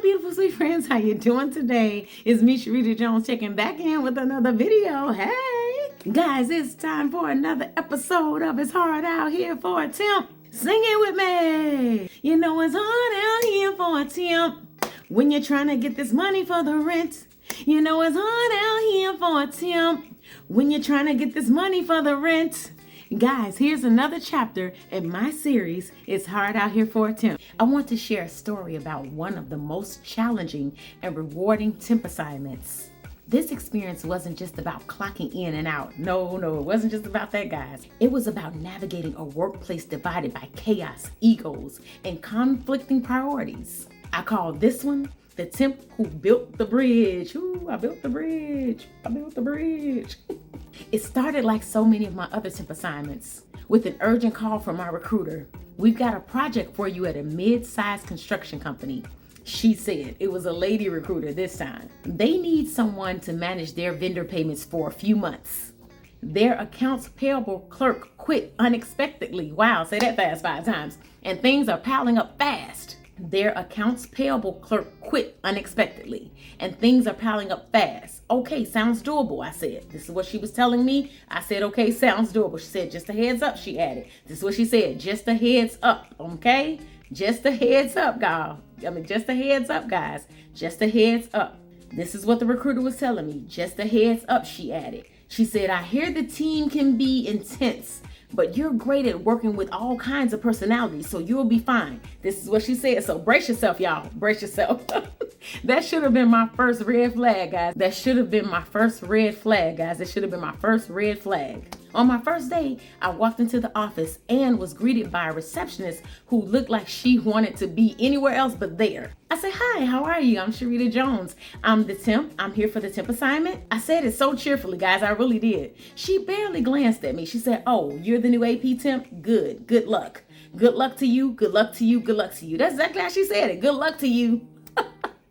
beautiful sweet friends, how you doing today? It's me, Sharita Jones, checking back in with another video. Hey guys, it's time for another episode of It's Hard Out Here for a Temp. Sing it with me. You know it's hard out here for a temp when you're trying to get this money for the rent. You know it's hard out here for a temp when you're trying to get this money for the rent. Guys, here's another chapter in my series, It's Hard Out Here for a Temp. I want to share a story about one of the most challenging and rewarding temp assignments. This experience wasn't just about clocking in and out. No, it wasn't just about that, guys. It was about navigating a workplace divided by chaos, egos, and conflicting priorities. I call this one the temp who built the bridge. Ooh, I built the bridge. It started like so many of my other temp assignments with an urgent call from my recruiter. We've got a project for you at a mid-sized construction company. She said, it was a lady recruiter this time. They need someone to manage their vendor payments for a few months. Their accounts payable clerk quit unexpectedly. Wow, say that fast 5 times. And things are piling up fast. Their accounts payable clerk quit unexpectedly and things are piling up fast. Okay, sounds doable, I said. This is what she was telling me. I said, okay, sounds doable. She said, just a heads up, she added. This is what she said, just a heads up, okay? Just a heads up, just a heads up, guys. Just a heads up. This is what the recruiter was telling me. Just a heads up, she added. She said, I hear the team can be intense, but you're great at working with all kinds of personalities, so you'll be fine. This is what she said. So brace yourself, y'all. Brace yourself. That should have been my first red flag, guys. That should have been my first red flag, guys. That should have been my first red flag. On my first day, I walked into the office and was greeted by a receptionist who looked like she wanted to be anywhere else but there. I said, hi, how are you? I'm Sharita Jones. I'm the temp. I'm here for the temp assignment. I said it so cheerfully, guys. I really did. She barely glanced at me. She said, oh, you're the new AP temp? Good. Good luck. Good luck to you. Good luck to you. Good luck to you. That's exactly how she said it. Good luck to you.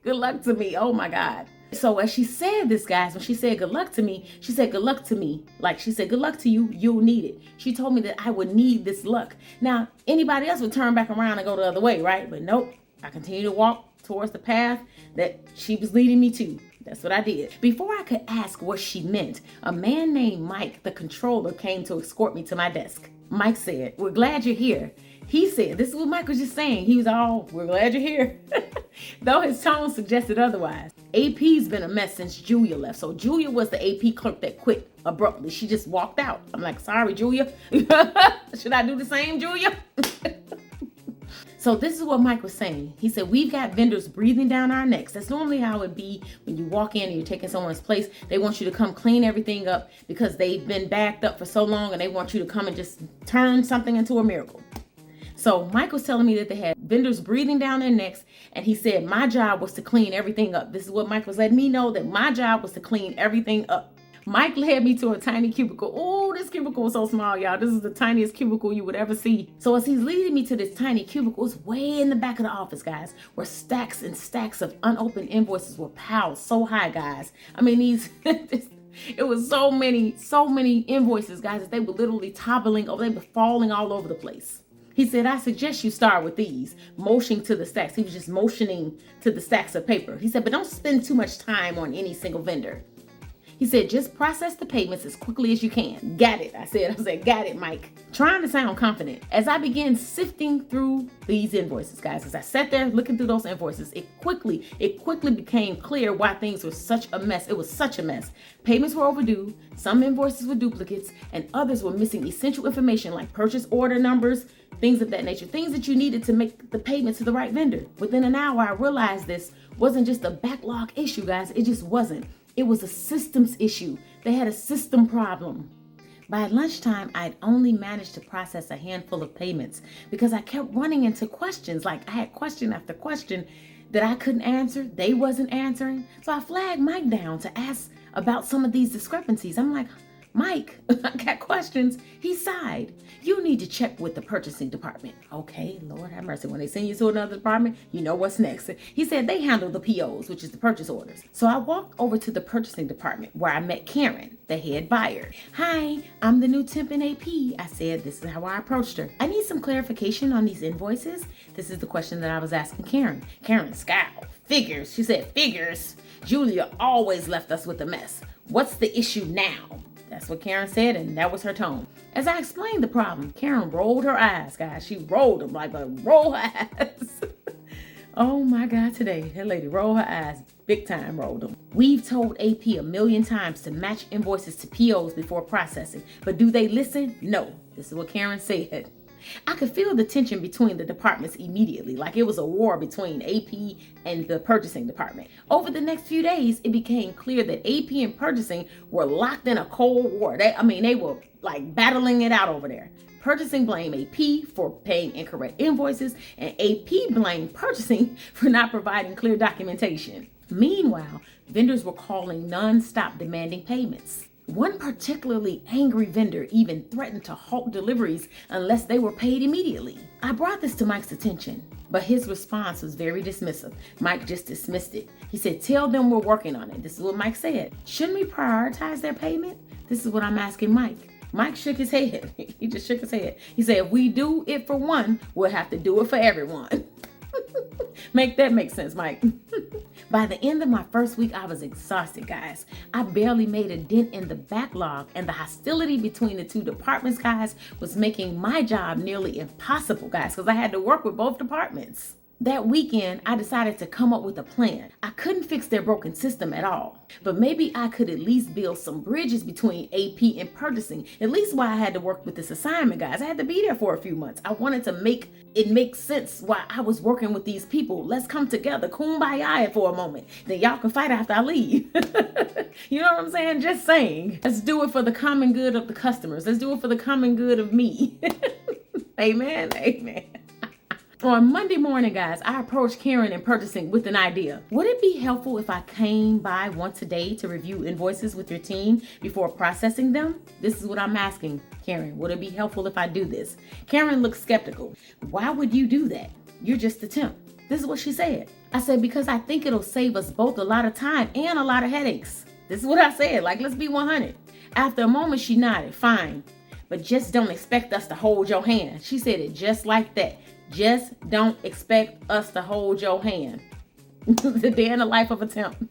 Good luck to me. Oh my God. So as she said this, guys, when she said good luck to me, she said good luck to me. Like she said, good luck to you, you'll need it. She told me that I would need this luck. Now, anybody else would turn back around and go the other way, right? But nope, I continue to walk towards the path that she was leading me to. That's what I did. Before I could ask what she meant, a man named Mike, the controller, came to escort me to my desk. Mike said, we're glad you're here. He said, this is what Mike was just saying. He was all, we're glad you're here. Though his tone suggested otherwise. AP's been a mess since Julia left. So Julia was the AP clerk that quit abruptly. She just walked out. I'm like, sorry, Julia. Should I do the same, Julia? So this is what Mike was saying. He said, we've got vendors breathing down our necks. That's normally how it be when you walk in and you're taking someone's place. They want you to come clean everything up because they've been backed up for so long and they want you to come and just turn something into a miracle. So Mike was telling me that they had vendors breathing down their necks, and he said my job was to clean everything up. This is what Mike was letting me know, that my job was to clean everything up. Mike led me to a tiny cubicle. Oh, this cubicle was so small, y'all. This is the tiniest cubicle you would ever see. So as he's leading me to this tiny cubicle, it's way in the back of the office, guys, where stacks and stacks of unopened invoices were piled so high, guys. I mean, it was so many invoices, guys, that they were literally toppling over. They were falling all over the place. He said, I suggest you start with these, motioning to the stacks. He was just motioning to the stacks of paper. He said, but don't spend too much time on any single vendor. He said, just process the payments as quickly as you can. Got it, I said, got it, Mike. Trying to sound confident. As I began sifting through these invoices, guys, as I sat there looking through those invoices, it quickly became clear why things were such a mess. It was such a mess. Payments were overdue, some invoices were duplicates, and others were missing essential information like purchase order numbers, things of that nature, things that you needed to make the payment to the right vendor. Within an hour, I realized this wasn't just a backlog issue, guys. It just wasn't. It was a systems issue. They had a system problem. By lunchtime, I'd only managed to process a handful of payments because I kept running into questions. Like I had question after question that I couldn't answer. They wasn't answering. So I flagged Mike down to ask about some of these discrepancies. I'm like, Mike, I got questions. He sighed. You need to check with the purchasing department. Okay, Lord have mercy. When they send you to another department, you know what's next. He said they handle the POs, which is the purchase orders. So I walked over to the purchasing department where I met Karen, the head buyer. Hi, I'm the new temp in AP. I said, this is how I approached her. I need some clarification on these invoices. This is the question that I was asking Karen. Karen scowled, Figures. She said, figures. Julia always left us with a mess. What's the issue now? That's what Karen said, and that was her tone. As I explained the problem, Karen rolled her eyes, guys. She rolled them like a roll her eyes. Oh my God, today, that lady rolled her eyes, big time rolled them. We've told AP a million times to match invoices to POs before processing, but do they listen? No. This is what Karen said. I could feel the tension between the departments immediately, like it was a war between AP and the purchasing department. Over the next few days, it became clear that AP and purchasing were locked in a cold war. They were like battling it out over there. Purchasing blamed AP for paying incorrect invoices, and AP blamed purchasing for not providing clear documentation. Meanwhile, vendors were calling nonstop demanding payments. One particularly angry vendor even threatened to halt deliveries unless they were paid immediately. I brought this to Mike's attention, but his response was very dismissive. Mike just dismissed it. He said, tell them we're working on it. This is what Mike said. Shouldn't we prioritize their payment? This is what I'm asking Mike. Mike shook his head. He just shook his head. He said, if we do it for one, we'll have to do it for everyone. Make that make sense, Mike. By the end of my first week, I was exhausted, guys. I barely made a dent in the backlog, and the hostility between the two departments, guys, was making my job nearly impossible, guys, because I had to work with both departments. That weekend, I decided to come up with a plan. I couldn't fix their broken system at all, but maybe I could at least build some bridges between AP and purchasing. At least why I had to work with this assignment, guys. I had to be there for a few months. I wanted to make it make sense why I was working with these people. Let's come together, kumbaya for a moment. Then y'all can fight after I leave. You know what I'm saying? Just saying. Let's do it for the common good of the customers. Let's do it for the common good of me. Amen. Amen. On Monday morning, guys, I approached Karen in purchasing with an idea. Would it be helpful if I came by once a day to review invoices with your team before processing them? This is what I'm asking, Karen. Would it be helpful if I do this? Karen looked skeptical. Why would you do that? You're just a temp. This is what she said. I said, because I think it'll save us both a lot of time and a lot of headaches. This is what I said. Like, let's be 100. After a moment, she nodded. Fine. But just don't expect us to hold your hand. She said it just like that. Just don't expect us to hold your hand. The day in the life of a temp.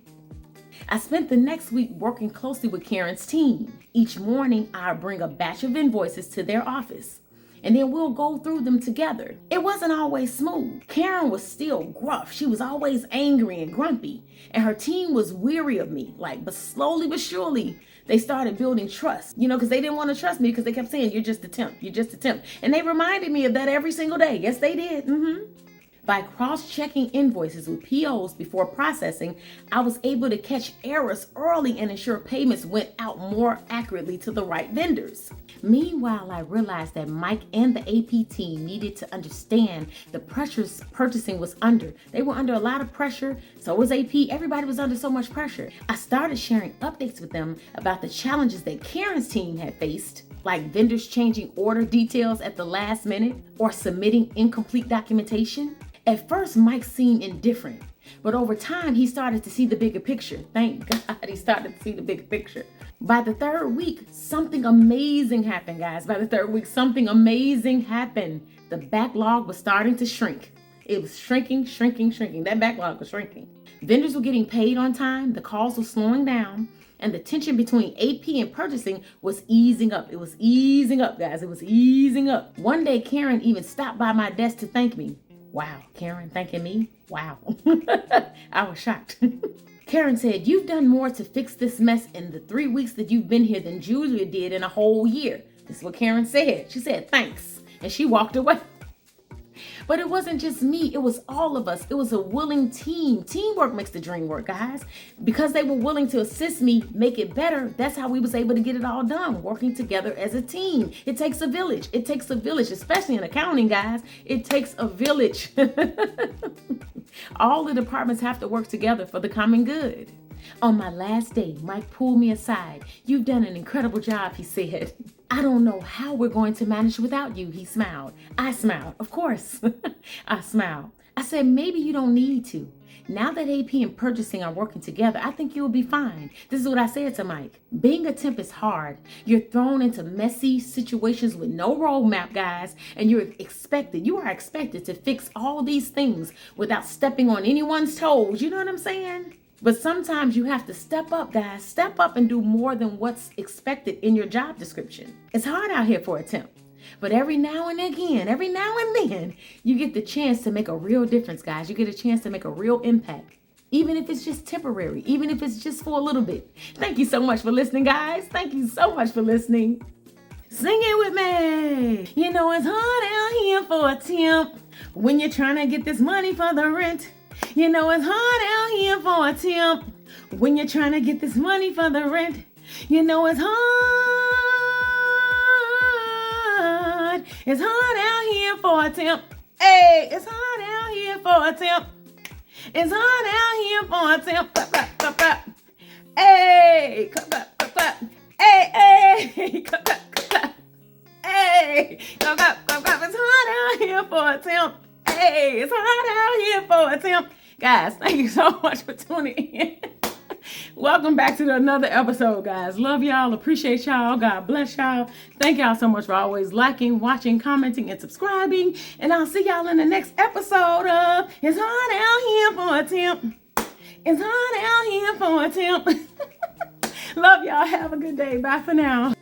I spent the next week working closely with Karen's team. Each morning, I bring a batch of invoices to their office, and then we'll go through them together. It wasn't always smooth. Karen was still gruff. She was always angry and grumpy, and her team was weary of me. But slowly but surely, they started building trust, because they didn't want to trust me because they kept saying, you're just a temp, you're just a temp. And they reminded me of that every single day. Yes, they did. By cross-checking invoices with POs before processing, I was able to catch errors early and ensure payments went out more accurately to the right vendors. Meanwhile, I realized that Mike and the AP team needed to understand the pressures purchasing was under. They were under a lot of pressure. So was AP. Everybody was under so much pressure. I started sharing updates with them about the challenges that Karen's team had faced, like vendors changing order details at the last minute or submitting incomplete documentation. At first, Mike seemed indifferent, but over time, he started to see the bigger picture. Thank God he started to see the bigger picture. By the third week, something amazing happened, guys. By the third week, something amazing happened. The backlog was starting to shrink. It was shrinking. That backlog was shrinking. Vendors were getting paid on time, the calls were slowing down, and the tension between AP and purchasing was easing up. It was easing up, guys. It was easing up. One day, Karen even stopped by my desk to thank me. Wow, Karen thanking me? Wow. I was shocked. Karen said, you've done more to fix this mess in the 3 weeks that you've been here than Julia did in a whole year. This is what Karen said. She said, thanks. And she walked away. But it wasn't just me. It was all of us. It was a willing team. Teamwork makes the dream work, guys. Because they were willing to assist me make it better, that's how we was able to get it all done, working together as a team. It takes a village. It takes a village, especially in accounting, guys. It takes a village. All the departments have to work together for the common good. On my last day, Mike pulled me aside. You've done an incredible job, he said. I don't know how we're going to manage without you, he smiled. I smiled, of course. I smiled. I said, maybe you don't need to. Now that AP and purchasing are working together, I think you'll be fine. This is what I said to Mike. Being a temp is hard. You're thrown into messy situations with no roadmap, guys, and you are expected to fix all these things without stepping on anyone's toes. You know what I'm saying? But sometimes you have to step up, guys. Step up and do more than what's expected in your job description. It's hard out here for a temp. But every now and then, you get the chance to make a real difference, guys. You get a chance to make a real impact. Even if it's just temporary, even if it's just for a little bit. Thank you so much for listening, guys. Thank you so much for listening. Sing it with me. You know it's hard out here for a temp when you're trying to get this money for the rent. You know it's hard out here for a temp when you're trying to get this money for the rent. You know it's hard. It's hard out here for a temp. Hey, it's hard out here for a temp. It's hard out here for a temp. Clap, clap, clap, clap. Hey, clap, clap, clap, clap. Hey, hey, clap, clap, clap, clap. Hey, clap, clap, clap, clap. It's hard out here for a temp. Hey, it's hard out here for a temp. Guys, thank you so much for tuning in. Welcome back to another episode, guys. Love y'all. Appreciate y'all. God bless y'all. Thank y'all so much for always liking, watching, commenting, and subscribing. And I'll see y'all in the next episode of It's Hard Out Here for a Temp. It's hard out here for a temp. Love y'all. Have a good day. Bye for now.